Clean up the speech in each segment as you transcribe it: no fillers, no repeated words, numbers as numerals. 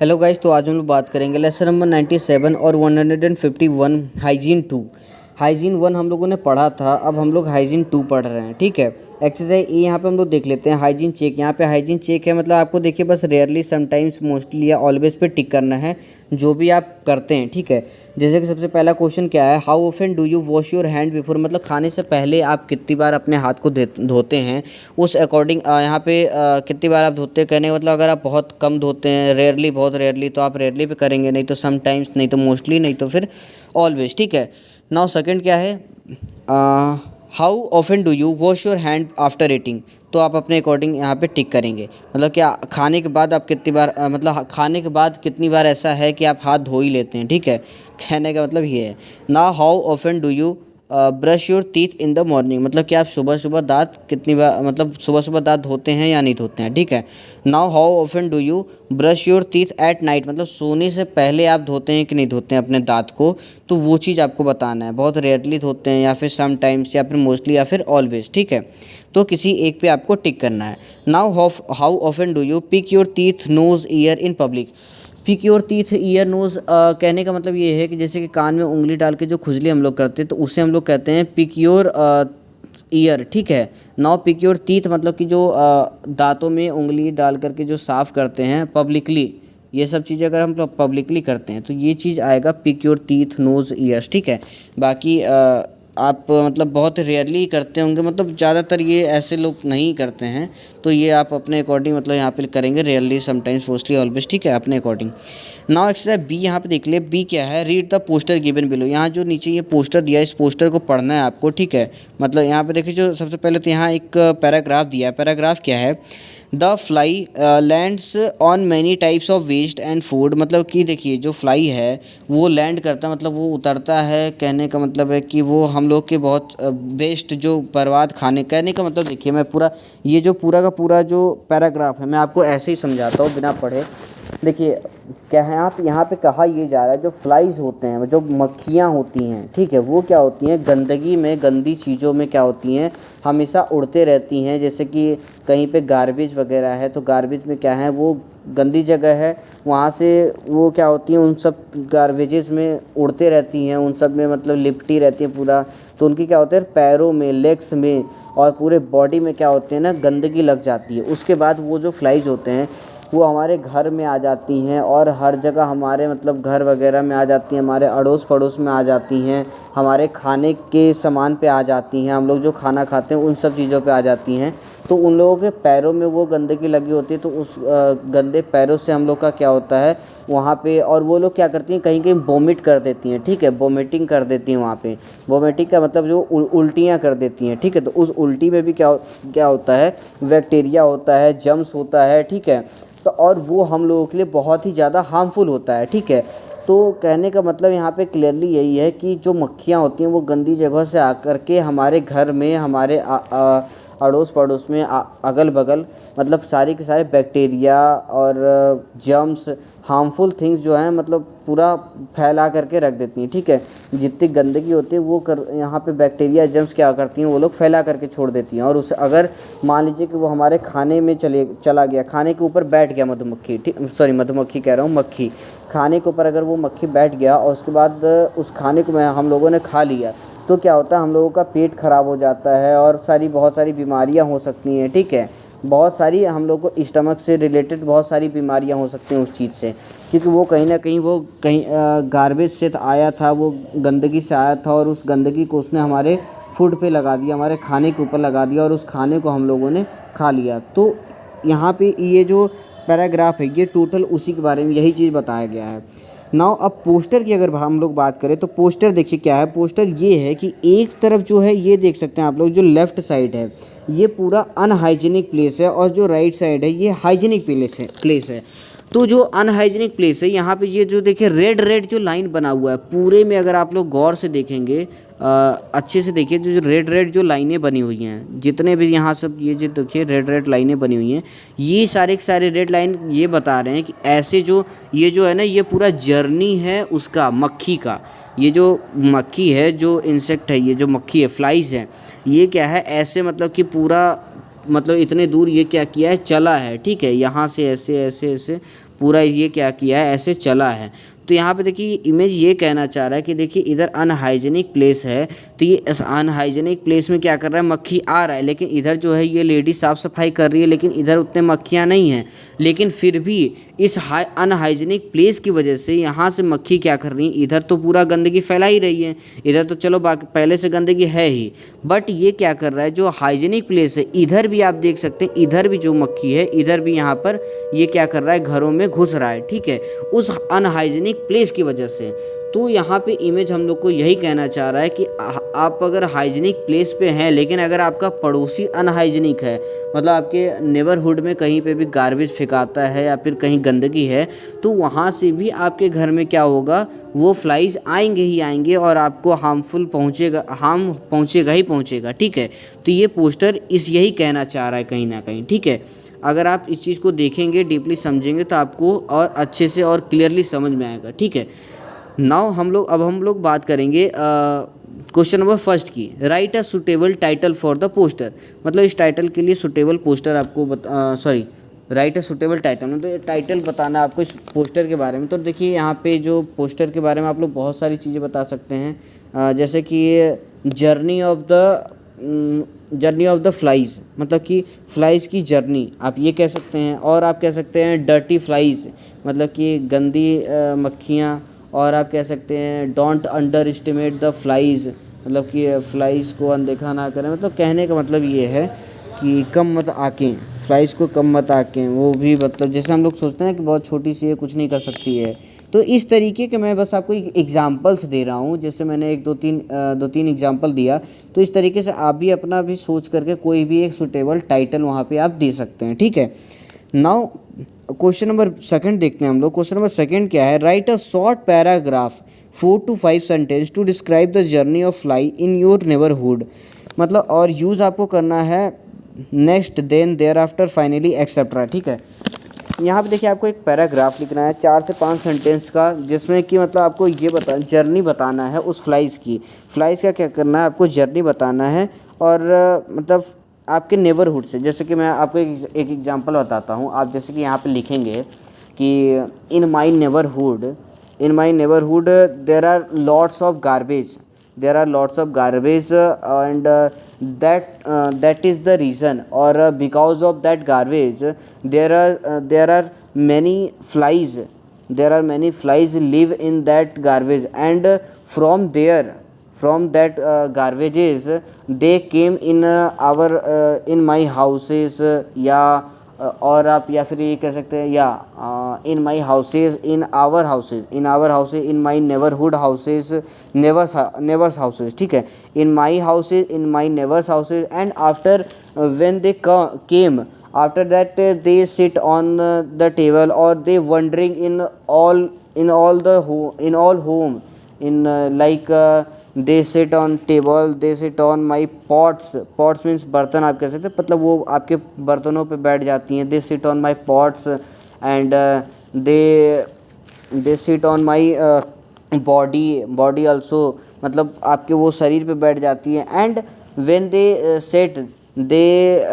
Hello guys, तो आज हम लोग बात करेंगे लेसन नंबर 97 और 151 हाइजीन 1 हम लोगों ने पढ़ा था। अब हम लोग हाइजीन 2 पढ़ रहे हैं। ठीक है, एक्सरसाइज ए यहाँ पे हम लोग देख लेते हैं। हाइजीन चेक, यहाँ पे हाइजीन चेक है मतलब आपको देखिए बस रेयरली, समटाइम्स, मोस्टली या ऑलवेज पे टिक करना है जो भी आप करते हैं। ठीक है, जैसे कि सबसे पहला क्वेश्चन क्या है, how often do you wash your hand before, मतलब खाने से पहले आप कितनी बार अपने हाथ को धोते हैं, उस अकॉर्डिंग यहाँ पे कितनी बार आप धोते हैं कहने का मतलब अगर आप बहुत कम धोते हैं, रेयरली, बहुत रेयरली, तो आप रेयरली पे करेंगे, नहीं तो समटाइम्स, नहीं तो मोस्टली, नहीं तो फिर ऑलवेज। ठीक है, नाउ सेकंड क्या है, how often do you wash your hand after eating, तो आप अपने अकॉर्डिंग यहाँ पे टिक करेंगे, मतलब क्या खाने के बाद आप कितनी बार मतलब खाने के बाद कितनी बार ऐसा है कि आप हाथ धो ही लेते हैं। ठीक है, कहने का मतलब ये है। Now how often do you brush your teeth in the morning, मतलब कि आप सुबह सुबह दांत कितनी बार, मतलब सुबह सुबह दांत धोते हैं या नहीं धोते हैं। ठीक है, now how often do you brush your teeth at night, मतलब सोने से पहले आप धोते हैं कि नहीं धोते हैं अपने दांत को, तो वो चीज़ आपको बताना है। बहुत रेयरली धोते हैं या फिर सम टाइम्स या फिर मोस्टली या फिर ऑलवेज। ठीक है, तो किसी एक पे आपको टिक करना है। Now how often do you pick your teeth nose ear in public, pick your teeth ear nose कहने का मतलब ये है कि जैसे कि कान में उंगली डाल के जो खुजली हम लोग करते हैं तो उसे हम लोग कहते हैं पिक योर ईयर। ठीक है, नाउ पिक योर टीथ मतलब कि जो दांतों में उंगली डाल करके जो साफ़ करते हैं पब्लिकली, ये सब चीज़ें अगर हम पब्लिकली करते हैं तो ये चीज़ आएगा pick your teeth nose ears. ठीक है, बाकी आप मतलब बहुत रेयरली करते होंगे, मतलब ज़्यादातर ये ऐसे लोग नहीं करते हैं, तो ये आप अपने अकॉर्डिंग मतलब यहाँ पे करेंगे रेयरली, समटाइम्स, मोस्टली, ऑलवेज। ठीक है, अपने अकॉर्डिंग। नाउ एक्सरसाइज बी यहाँ पे देख ले, बी क्या है, read the poster given below, यहाँ जो नीचे ये पोस्टर दिया है इस पोस्टर को पढ़ना है आपको। ठीक है, मतलब यहाँ पे देखिए जो सबसे पहले तो यहाँ एक पैराग्राफ दिया है। पैराग्राफ क्या है, the fly lands on many types of waste and food, मतलब कि देखिए जो फ्लाई है वो लैंड करता है, मतलब वो उतरता है, कहने का मतलब है कि वो हम लोग के बहुत वेस्ट जो बर्बाद खाने, कहने का मतलब देखिए मैं पूरा ये जो पूरा का पूरा जो पैराग्राफ है मैं आपको ऐसे ही समझाता हूँ बिना पढ़े। देखिए क्या है, आप यहाँ पे कहा ये जा रहा है जो फ्लाइज होते हैं, जो मक्खियाँ होती हैं, ठीक है, वो क्या होती हैं, गंदगी में, गंदी चीज़ों में क्या होती हैं, हमेशा उड़ते रहती हैं। जैसे कि कहीं पे गार्बेज वगैरह है तो गार्बेज में क्या है, वो गंदी जगह है, वहाँ से वो क्या होती हैं, उन सब गार्बेजेस में उड़ते रहती हैं, उन सब में मतलब लिपटी रहती हैं पूरा, तो उनकी क्या होता है पैरों में, लेग्स में और पूरे बॉडी में क्या होते हैं ना, गंदगी लग जाती है। उसके बाद वो जो फ्लाइज होते हैं वो हमारे घर में आ जाती हैं और हर जगह हमारे मतलब घर वगैरह में आ जाती हैं, हमारे अड़ोस पड़ोस में आ जाती हैं, हमारे खाने के सामान पे आ जाती हैं, हम लोग जो खाना खाते हैं उन सब चीज़ों पे आ जाती हैं। तो उन लोगों के पैरों में वो गंदगी लगी होती है, तो उस गंदे पैरों से हम लोग का क्या होता है वहाँ पे, और वो लोग क्या करती हैं कहीं कहीं वोमिट कर देती हैं। ठीक है, वोमिटिंग कर देती हैं वहाँ पे। वोमिटिंग का मतलब जो उल्टियाँ कर देती हैं। ठीक है, तो उस उल्टी में भी क्या होता है, बैक्टीरिया होता है, जम्स होता है। ठीक है, तो और वो हम लोगों के लिए बहुत ही ज़्यादा हार्मफुल होता है। ठीक है, तो कहने का मतलब यहाँ पे क्लियरली यही है कि जो मक्खियाँ होती हैं वो गंदी जगह से आकर के हमारे घर में, हमारे अड़ोस पड़ोस में, अगल बगल, मतलब सारे के सारे बैक्टीरिया और जर्म्स, हार्मफुल थिंग्स जो हैं मतलब पूरा फैला करके रख देती हैं। ठीक है, जितनी गंदगी होती है वो यहाँ पे बैक्टीरिया, जर्म्स क्या करती हैं, वो लोग फैला करके छोड़ देती हैं। और उसे अगर मान लीजिए कि वो हमारे खाने में चला गया, खाने के ऊपर बैठ गया मधुमक्खी, ठीक, सॉरी मधुमक्खी कह रहा हूँ, मक्खी, खाने के ऊपर अगर वो मक्खी बैठ गया और उसके बाद उस खाने को हम लोगों ने खा लिया, तो क्या होता है, हम लोगों का पेट ख़राब हो जाता है और बहुत सारी बीमारियां हो सकती हैं। ठीक है, बहुत सारी हम लोग को स्टमक से रिलेटेड बहुत सारी बीमारियां हो सकती हैं उस चीज़ से, क्योंकि वो कहीं ना कहीं वो कहीं गार्बेज से आया था, वो गंदगी से आया था और उस गंदगी को उसने हमारे फूड पे लगा दिया, हमारे खाने के ऊपर लगा दिया और उस खाने को हम लोगों ने खा लिया। तो यहाँ पे ये जो पैराग्राफ है ये टोटल उसी के बारे में यही चीज़ बताया गया है। नाउ अब पोस्टर की अगर हम लोग बात करें तो पोस्टर देखिए क्या है, पोस्टर ये है कि एक तरफ जो है ये देख सकते हैं आप लोग, जो लेफ़्ट साइड है ये पूरा अनहाइजीनिक प्लेस है और जो राइट साइड है ये हाइजीनिक प्लेस है। तो जो अनहाइजीनिक प्लेस है यहाँ पे ये जो देखिए रेड रेड जो लाइन बना हुआ है पूरे में, अगर आप लोग गौर से देखेंगे अच्छे से देखिए, जो रेड रेड जो लाइनें बनी हुई हैं, जितने भी यहाँ सब ये जो देखिए रेड रेड लाइनें बनी हुई हैं, ये सारे के सारे रेड लाइन ये बता रहे हैं कि ऐसे जो ये जो है ना, ये पूरा जर्नी है उसका, मक्खी का, ये जो मक्खी है, जो इंसेक्ट है, ये जो मक्खी है, फ्लाइज है, ये क्या है ऐसे मतलब कि पूरा मतलब इतने दूर ये क्या किया है, चला है। ठीक है, यहाँ से ऐसे ऐसे ऐसे पूरा ये क्या किया है, ऐसे चला है। तो यहाँ पे देखिए इमेज ये कहना चाह रहा है कि देखिए इधर अनहाइजेनिक प्लेस है, तो ये इस अनहाइजेनिक प्लेस में क्या कर रहा है, मक्खी आ रहा है, लेकिन इधर जो है ये लेडी साफ़ सफाई कर रही है, लेकिन इधर उतने मक्खियाँ नहीं हैं। लेकिन फिर भी इस अनहाइजेनिक प्लेस की वजह से यहाँ से मक्खी क्या कर रही है, इधर तो पूरा गंदगी फैला ही रही है, इधर तो चलो बाकी पहले से गंदगी है ही, बट ये क्या कर रहा है, जो हाइजेनिक प्लेस है इधर भी आप देख सकते हैं, इधर भी जो मक्खी है इधर भी यहाँ पर ये क्या कर रहा है, घरों में घुस रहा है, ठीक है, उस अनहाइजेनिक प्लेस की वजह से। तो यहाँ पे इमेज हम लोग को यही कहना चाह रहा है कि आप अगर हाइजीनिक प्लेस पे हैं, लेकिन अगर आपका पड़ोसी अनहाइजीनिक है, मतलब आपके नेबरहुड में कहीं पे भी गार्बेज फेंकाता है या फिर कहीं गंदगी है, तो वहाँ से भी आपके घर में क्या होगा, वो फ्लाइज आएंगे ही आएंगे और आपको हार्म पहुँचेगा ही पहुँचेगा, ठीक है। तो ये पोस्टर यही कहना चाह रहा है कहीं ना कहीं, ठीक है। अगर आप इस चीज़ को देखेंगे, डीपली समझेंगे, तो आपको और अच्छे से और क्लियरली समझ में आएगा, ठीक है। नाउ अब हम लोग बात करेंगे क्वेश्चन नंबर फर्स्ट की। Right a suitable title for the poster, मतलब इस टाइटल के लिए सुटेबल पोस्टर आपको राइट अ सुटेबल टाइटल, मतलब ये टाइटल बताना आपको इस पोस्टर के बारे में। तो देखिए यहाँ पे जो पोस्टर के बारे में आप लोग बहुत सारी चीज़ें बता सकते हैं, जैसे कि जर्नी ऑफ द फ्लाइज, मतलब कि फ्लाइज की जर्नी आप ये कह सकते हैं, और आप कह सकते हैं डर्टी फ्लाइज, मतलब कि गंदी मक्खियाँ, और आप कह सकते हैं don't under estimate the flies, मतलब कि फ्लाइज को अनदेखा ना करें, मतलब कहने का मतलब ये है कि कम मत आकें, फ्लाइज को कम मत आकें, वो भी मतलब जैसे हम लोग सोचते हैं कि बहुत छोटी सी है, कुछ नहीं कर सकती है। तो इस तरीके के मैं बस आपको एग्जांपल्स दे रहा हूँ, जैसे मैंने दो तीन एग्जांपल दिया, तो इस तरीके से आप भी अपना भी सोच करके कोई भी एक सुटेबल टाइटल वहाँ पे आप दे सकते हैं, ठीक है। नाउ क्वेश्चन नंबर सेकंड देखते हैं हम लोग। क्वेश्चन नंबर सेकंड क्या है, write a short paragraph 4 to 5 sentence to describe the journey of fly in your neighbourhood, मतलब और यूज़ आपको करना है next, then, thereafter, finally, etcetera, ठीक है। यहाँ पे देखिए आपको एक पैराग्राफ लिखना है 4 से 5 सेंटेंस का, जिसमें कि मतलब आपको ये जर्नी बताना है उस फ्लाइज़ का क्या करना है, आपको जर्नी बताना है, और मतलब आपके नेबरहुड से। जैसे कि मैं आपको एक एग्जांपल बताता हूँ। आप जैसे कि यहाँ पे लिखेंगे कि in my neighbourhood there are lots of garbage and that is the reason, और because of that garbage there are many flies live in that garbage, and from that garbages they came in my houses, या और आप या फिर ये कह सकते हैं, या in my houses, in our houses, in my neighbourhood houses, neighbours houses, ठीक है, in my houses, in my neighbours houses, and after when they came, after that they sit on the table, or they wandering in all home, in they sit on table, they sit on my pots means बर्तन आप कह सकते हैं, मतलब वो आपके बर्तनों पे बैठ जाती हैं। they sit on my pots and they sit on my body also, मतलब आपके वो शरीर पे बैठ जाती हैं। and when they sit दे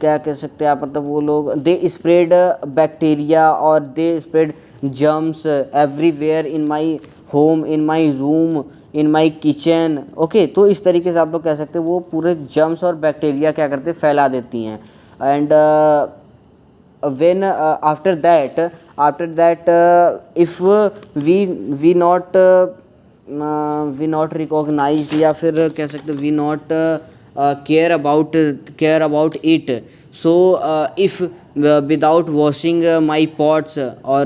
क्या कह सकते हैं आप, मतलब वो लोग दे स्प्रेड बैक्टीरिया, और they spread germs everywhere in my home, in my room, in my kitchen, okay. तो इस तरीके से आप लोग कह सकते हैं वो पूरे जर्म्स और बैक्टीरिया क्या करते हैं, फैला देती हैं। And when after that if we not recognized, या फिर कह सकते we not care about it, so if without washing my pots, or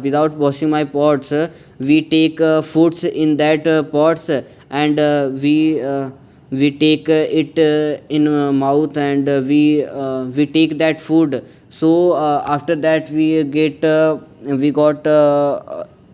without washing my pots, we take foods in that pots, and we take it in mouth, and we take that food, so after that we got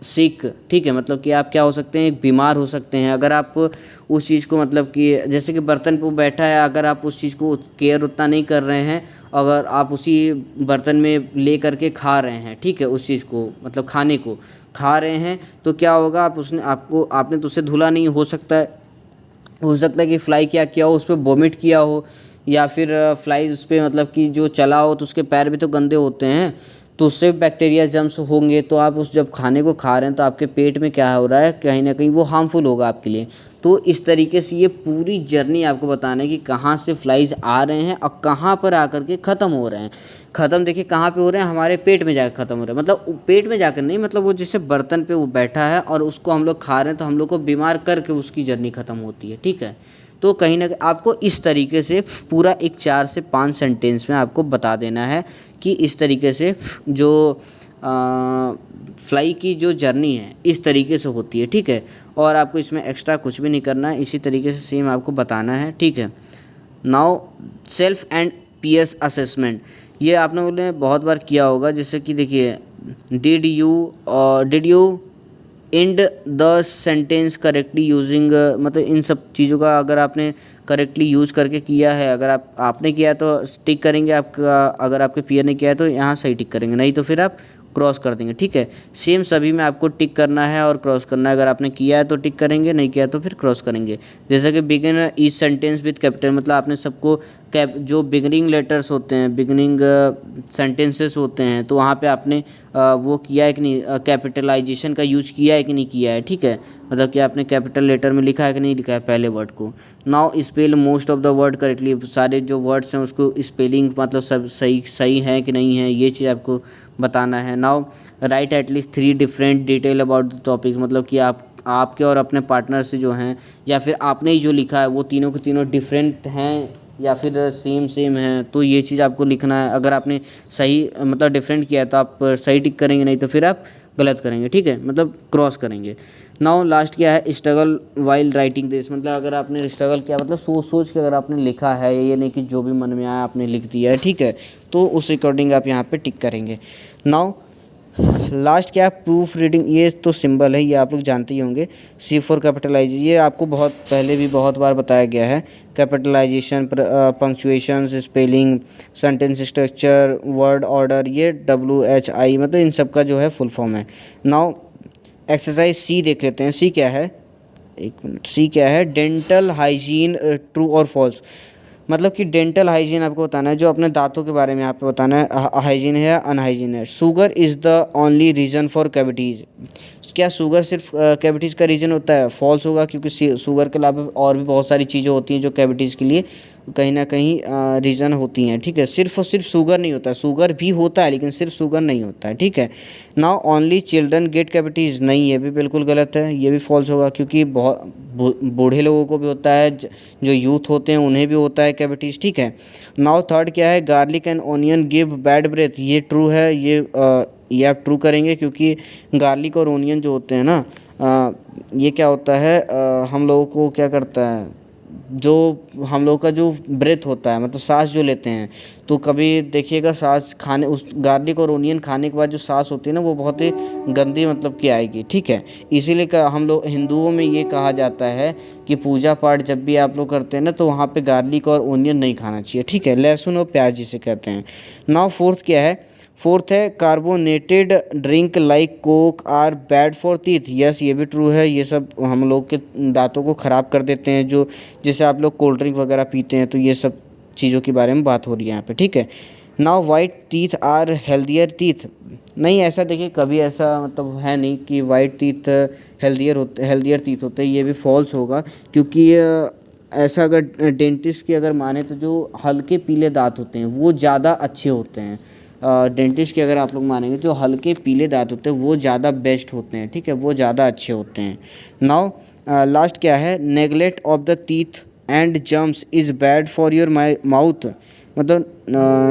सिक, ठीक है, मतलब कि आप क्या हो सकते हैं, एक बीमार हो सकते हैं अगर आप उस चीज़ को, मतलब कि जैसे कि बर्तन पे बैठा है, अगर आप उस चीज़ को केयर उतना नहीं कर रहे हैं, अगर आप उसी बर्तन में ले करके खा रहे हैं, ठीक है, उस चीज़ को मतलब खाने को खा रहे हैं, तो क्या होगा, आपने तो उसे धुला नहीं, हो सकता है कि फ्लाई क्या किया हो, उस पर वोमिट किया हो, या फिर फ्लाइज उस पर मतलब कि जो चला हो तो उसके पैर भी तो गंदे होते हैं, तो उससे बैक्टीरिया जम्स होंगे, तो आप उस जब खाने को खा रहे हैं तो आपके पेट में क्या हो रहा है, कहीं ना कहीं वो हार्मफुल होगा आपके लिए। तो इस तरीके से ये पूरी जर्नी आपको बताना है कि कहाँ से फ्लाइज आ रहे हैं और कहाँ पर आकर के ख़त्म हो रहे हैं। ख़त्म देखिए कहाँ पे हो रहे हैं, हमारे पेट में जाकर ख़त्म हो रहे हैं, मतलब पेट में जाकर नहीं, मतलब वो जैसे बर्तन पे वो बैठा है और उसको हम लोग खा रहे हैं तो हम लोग को बीमार करके उसकी जर्नी ख़त्म होती है, ठीक है। तो कहीं ना कहीं आपको इस तरीके से पूरा एक 4 से 5 सेंटेंस में आपको बता देना है कि इस तरीके से जो फ्लाई की जो जर्नी है इस तरीके से होती है, ठीक है। और आपको इसमें एक्स्ट्रा कुछ भी नहीं करना है, इसी तरीके से सेम आपको बताना है, ठीक है। Now self and PS assessment, ये आप लोगों ने बहुत बार किया होगा, जैसे कि देखिए did you and the sentence correctly using, मतलब इन सब चीज़ों का अगर आपने करेक्टली यूज़ करके किया है, अगर आपने किया है तो टिक करेंगे आपका, अगर आपके पीयर ने किया है तो यहाँ सही टिक करेंगे, नहीं तो फिर आप क्रॉस कर देंगे, ठीक है। सेम सभी में आपको टिक करना है और क्रॉस करना है, अगर आपने किया है तो टिक करेंगे, नहीं किया तो फिर क्रॉस करेंगे। जैसे कि begin each sentence with capital, मतलब आपने सबको जो बिगनिंग लेटर्स होते हैं, बिगनिंग सेंटेंसेस होते हैं, तो वहाँ पे आपने वो किया है कि नहीं, कैपिटलाइजेशन का यूज किया है कि नहीं किया है, ठीक है। मतलब कि आपने कैपिटल लेटर में लिखा है कि नहीं लिखा है पहले वर्ड को। Now spell most of the word correctly, सारे जो वर्ड्स हैं उसको स्पेलिंग मतलब सब सही है कि नहीं है, ये चीज़ आपको बताना है। Now right at least 3 different detail about the topics, मतलब कि आपके और अपने पार्टनर से जो हैं या फिर आपने ही जो लिखा है वो तीनों के तीनों डिफरेंट हैं या फिर सेम हैं, तो ये चीज़ आपको लिखना है। अगर आपने सही मतलब डिफरेंट किया है तो आप सही टिक करेंगे, नहीं तो फिर आप गलत करेंगे, ठीक है, मतलब क्रॉस करेंगे। नाउ लास्ट क्या है, स्ट्रगल वाइल राइटिंग दिस, मतलब अगर आपने स्ट्रगल किया मतलब सोच के अगर आपने लिखा है, ये नहीं कि जो भी मन में आया आपने लिख दिया है, ठीक है, तो उस अकॉर्डिंग आप यहाँ पे टिक करेंगे। नाउ लास्ट क्या है, प्रूफ रीडिंग, ये तो सिंबल है, ये आप लोग जानते ही होंगे। सी फॉर कैपिटलाइज, ये आपको बहुत पहले भी बहुत बार बताया गया है। Capitalization, punctuation, spelling, sentence structure, word order, ये WHI मतलब इन सब का जो है फुल फॉर्म है। नाउ एक्सरसाइज सी देख लेते हैं। सी क्या है, एक मिनट, सी क्या है, डेंटल हाइजीन ट्रू और फॉल्स, मतलब कि डेंटल हाइजीन आपको बताना है, जो अपने दांतों के बारे में आपको बताना है, हाइजीन है या अनहाइजीन है। Sugar is the only reason for cavities, क्या शुगर सिर्फ कैविटीज़ का रीज़न होता है, फॉल्स होगा, क्योंकि शुगर के अलावा और भी बहुत सारी चीज़ें होती हैं जो कैविटीज़ के लिए कहीं ना कहीं रीज़न होती हैं, ठीक है। सिर्फ और सिर्फ शुगर नहीं होता है, शुगर भी होता है लेकिन सिर्फ शुगर नहीं होता है, ठीक है। Now only children gate cavities, नहीं, ये भी बिल्कुल गलत है, ये भी फॉल्स होगा, क्योंकि बहुत बूढ़े लोगों को भी होता है, जो यूथ होते हैं उन्हें भी होता है कैविटीज़, ठीक है। नाउ थर्ड क्या है, garlic and onion give bad breath, ये ट्रू है, ये आप ट्रू करेंगे, क्योंकि गार्लिक और ओनियन जो होते हैं ना, ये क्या होता है, हम लोगों को क्या करता है, जो हम लोग का जो ब्रेथ होता है मतलब सांस जो लेते हैं, तो कभी देखिएगा सांस खाने, उस गार्लिक और ओनियन खाने के बाद जो सांस होती है ना वो बहुत ही गंदी मतलब की आएगी, ठीक है। इसीलिए हम लोग हिंदुओं में ये कहा जाता है कि पूजा पाठ जब भी आप लोग करते हैं ना तो वहाँ पे गार्लिक और ओनियन नहीं खाना चाहिए, ठीक है, लहसुन और प्याज जिसे कहते हैं। नाउ फोर्थ क्या है, फोर्थ है carbonated drink like Coke are bad for teeth, yes ये भी ट्रू है, ये सब हम लोग के दांतों को ख़राब कर देते हैं, जो जैसे आप लोग कोल्ड ड्रिंक वगैरह पीते हैं, तो ये सब चीज़ों के बारे में बात हो रही है यहाँ पे, ठीक है। Now white teeth are healthier teeth, नहीं ऐसा देखिए कभी ऐसा मतलब है नहीं कि वाइट टीथ हेल्दियर टीथ होते हैं, ये भी फॉल्स होगा, क्योंकि ऐसा अगर डेंटिस्ट की अगर माने तो जो हल्के पीले दांत होते हैं वो ज़्यादा अच्छे होते हैं। डेंटिस्ट की अगर आप लोग मानेंगे जो हल्के पीले दांत होते हैं वो ज़्यादा बेस्ट होते हैं, ठीक है, वो ज़्यादा अच्छे होते हैं। नाउ लास्ट क्या है, neglect of the teeth and germs is bad for your mouth, मतलब